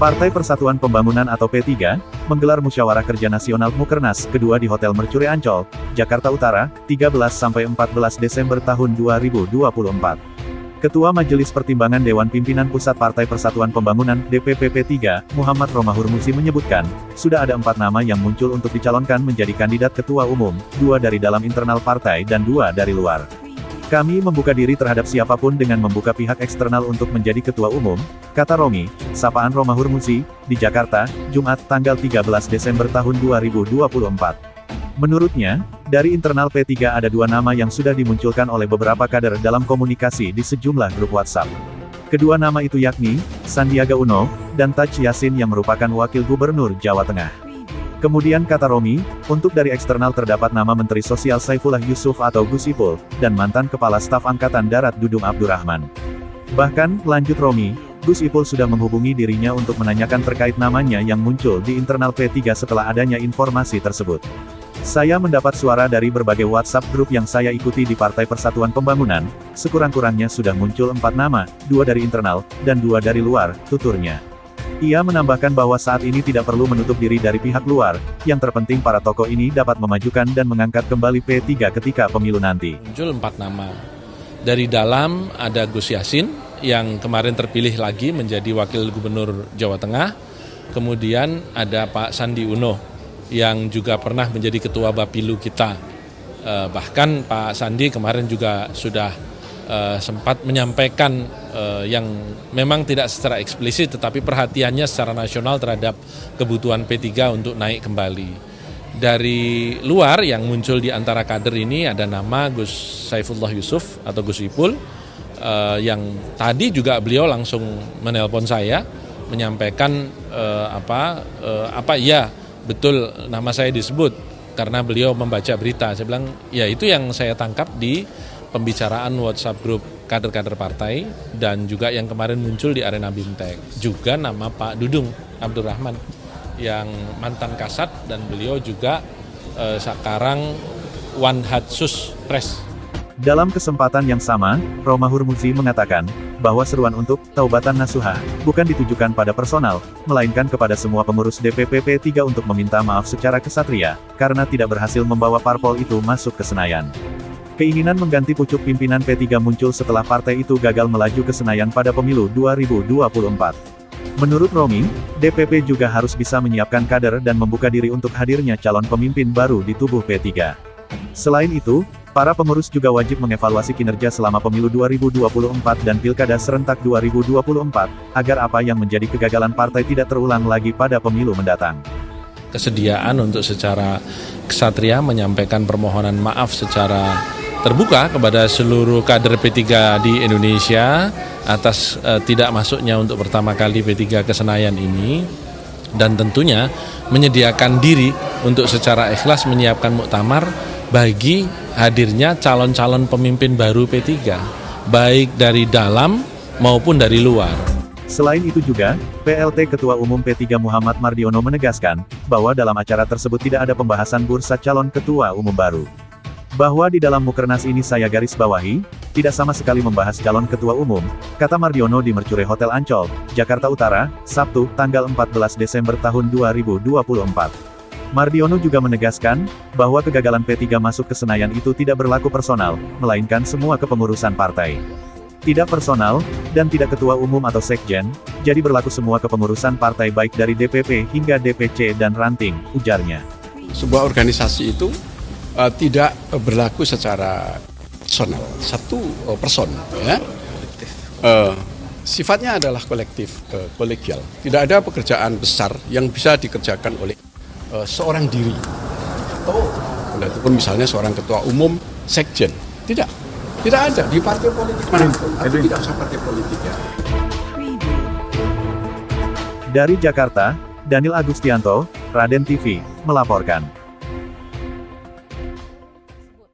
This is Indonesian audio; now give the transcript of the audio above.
Partai Persatuan Pembangunan atau P3, menggelar Musyawarah Kerja Nasional Mukernas kedua di Hotel Mercure Ancol, Jakarta Utara, 13–14 Desember tahun 2024. Ketua Majelis Pertimbangan Dewan Pimpinan Pusat Partai Persatuan Pembangunan (DPP P3), Muhammad Romahur Muzi menyebutkan, sudah ada 4 nama yang muncul untuk dicalonkan menjadi kandidat ketua umum, 2 dari dalam internal partai dan 2 dari luar. Kami membuka diri terhadap siapapun dengan membuka pihak eksternal untuk menjadi ketua umum, kata Romi, sapaan Romahur Muzi, di Jakarta, Jumat, tanggal 13 Desember tahun 2024. Menurutnya, dari internal P3 ada 2 nama yang sudah dimunculkan oleh beberapa kader dalam komunikasi di sejumlah grup WhatsApp. Kedua nama itu yakni, Sandiaga Uno, dan Taj Yassin yang merupakan Wakil Gubernur Jawa Tengah. Kemudian kata Romi, untuk dari eksternal terdapat nama Menteri Sosial Saifullah Yusuf atau Gus Ipul, dan mantan Kepala Staf Angkatan Darat Dudung Abdurrahman. Bahkan, lanjut Romi, Gus Ipul sudah menghubungi dirinya untuk menanyakan terkait namanya yang muncul di internal P3 setelah adanya informasi tersebut. Saya mendapat suara dari berbagai WhatsApp grup yang saya ikuti di Partai Persatuan Pembangunan, sekurang-kurangnya sudah muncul 4 nama, 2 dari internal, dan 2 dari luar, tuturnya. Ia menambahkan bahwa saat ini tidak perlu menutup diri dari pihak luar, yang terpenting para tokoh ini dapat memajukan dan mengangkat kembali P3 ketika pemilu nanti. Muncul 4 nama. Dari dalam ada Gus Yassin, yang kemarin terpilih lagi menjadi Wakil Gubernur Jawa Tengah. Kemudian ada Pak Sandi Uno, yang juga pernah menjadi Ketua Bapilu kita. Bahkan Pak Sandi kemarin juga sudah sempat menyampaikan yang memang tidak secara eksplisit tetapi perhatiannya secara nasional terhadap kebutuhan P3 untuk naik kembali. Dari luar yang muncul di antara kader ini ada nama Gus Saifullah Yusuf atau Gus Ipul, yang tadi juga beliau langsung menelpon saya menyampaikan iya betul nama saya disebut karena beliau membaca berita. Saya bilang ya itu yang saya tangkap di pembicaraan WhatsApp grup kader-kader partai dan juga yang kemarin muncul di arena Bimtek. Juga nama Pak Dudung Abdurrahman yang mantan Kasat dan beliau juga sekarang Wanhatsus Pres. Dalam kesempatan yang sama, Romahur Muzi mengatakan bahwa seruan untuk taubatan nasuha bukan ditujukan pada personal, melainkan kepada semua pengurus DPP P3 untuk meminta maaf secara kesatria karena tidak berhasil membawa parpol itu masuk ke Senayan. Keinginan mengganti pucuk pimpinan P3 muncul setelah partai itu gagal melaju ke Senayan pada pemilu 2024. Menurut Romi, DPP juga harus bisa menyiapkan kader dan membuka diri untuk hadirnya calon pemimpin baru di tubuh P3. Selain itu, para pengurus juga wajib mengevaluasi kinerja selama pemilu 2024 dan pilkada serentak 2024, agar apa yang menjadi kegagalan partai tidak terulang lagi pada pemilu mendatang. Kesediaan untuk secara kesatria menyampaikan permohonan maaf secara terbuka kepada seluruh kader P3 di Indonesia atas tidak masuknya untuk pertama kali P3 ke Senayan ini, dan tentunya menyediakan diri untuk secara ikhlas menyiapkan muktamar bagi hadirnya calon-calon pemimpin baru P3, baik dari dalam maupun dari luar. Selain itu juga, PLT Ketua Umum P3 Muhammad Mardiono menegaskan, bahwa dalam acara tersebut tidak ada pembahasan bursa calon ketua umum baru. Bahwa di dalam Mukernas ini saya garis bawahi, tidak sama sekali membahas calon ketua umum, kata Mardiono di Mercure Hotel Ancol, Jakarta Utara, Sabtu, tanggal 14 Desember tahun 2024. Mardiono juga menegaskan, bahwa kegagalan P3 masuk ke Senayan itu tidak berlaku personal, melainkan semua kepengurusan partai. Tidak personal, dan tidak ketua umum atau sekjen, jadi berlaku semua kepengurusan partai baik dari DPP hingga DPC dan ranting, ujarnya. Sebuah organisasi itu tidak berlaku secara personal, satu person, ya. Sifatnya adalah kolektif, kolegial. Tidak ada pekerjaan besar yang bisa dikerjakan oleh seorang diri. Atau pun misalnya seorang ketua umum, sekjen. Tidak ada di partai politik manapun. Atau tidak usah partai politik ya. Dari Jakarta, Daniel Agustianto, Raden TV, melaporkan.